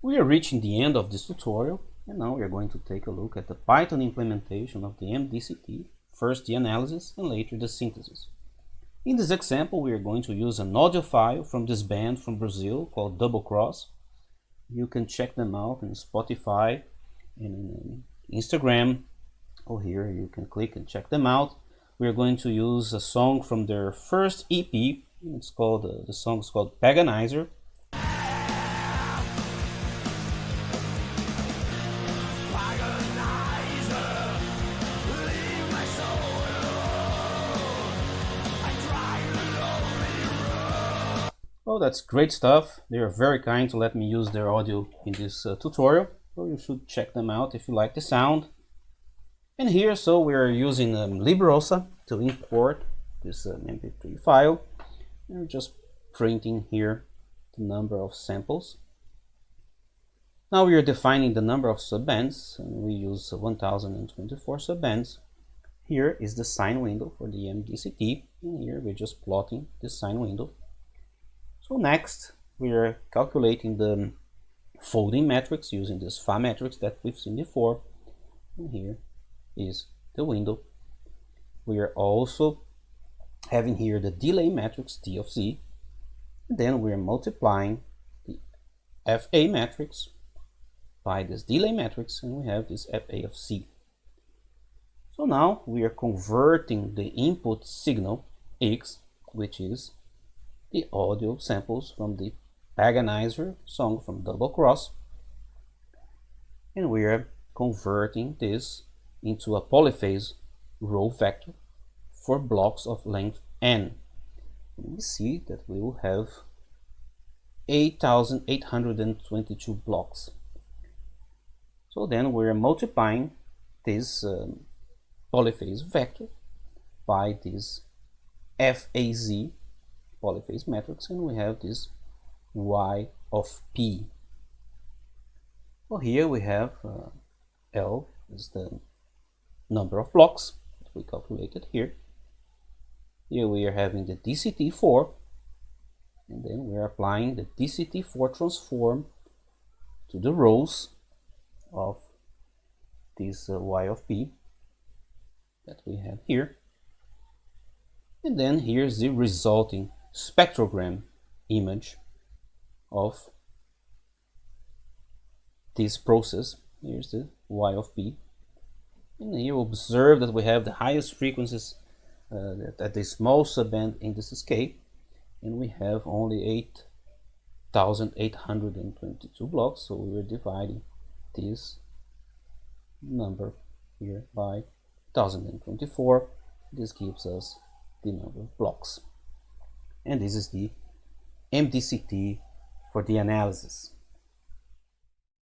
We are reaching the end of this tutorial, and now we are going to take a look at the Python implementation of the MDCT, first the analysis and later the synthesis. In this example, we are going to use an audio file from this band from Brazil called Double Cross. You can check them out in Spotify and in Instagram, or here you can click and check them out. We are going to use a song from their first EP. It's called the song is called Paganizer. Oh, that's great stuff. They are very kind to let me use their audio in this tutorial. So you should check them out if you like the sound. And here, so we are using Librosa to import this MP3 file. We're just printing here the number of samples. Now we are defining the number of subbands, and we use 1024 subbands. Here is the sine window for the MDCT, and here we're just plotting the sine window. So next, we are calculating the folding matrix using this Fa matrix that we've seen before. And here is the window. We are also having here the delay matrix T of Z. And then we are multiplying the Fa matrix by this delay matrix, and we have this Fa of C. So now we are converting the input signal X, which is the audio samples from the Paganizer song from Double Cross, and we are converting this into a polyphase row vector for blocks of length n. And we see that we will have 8,822 blocks. So then we are multiplying this polyphase vector by this FAZ polyphase matrix, and we have this y of p. Well, here we have L is the number of blocks that we calculated here. Here we are having the DCT4, and then we are applying the DCT4 transform to the rows of this y of p that we have here. And then here's the resulting spectrogram image of this process. Here's the y of p, and here we observe that we have the highest frequencies at the small subband in this scale, and we have only 8,822 blocks. So we are dividing this number here by 1024. This gives us the number of blocks. And this is the MDCT for the analysis.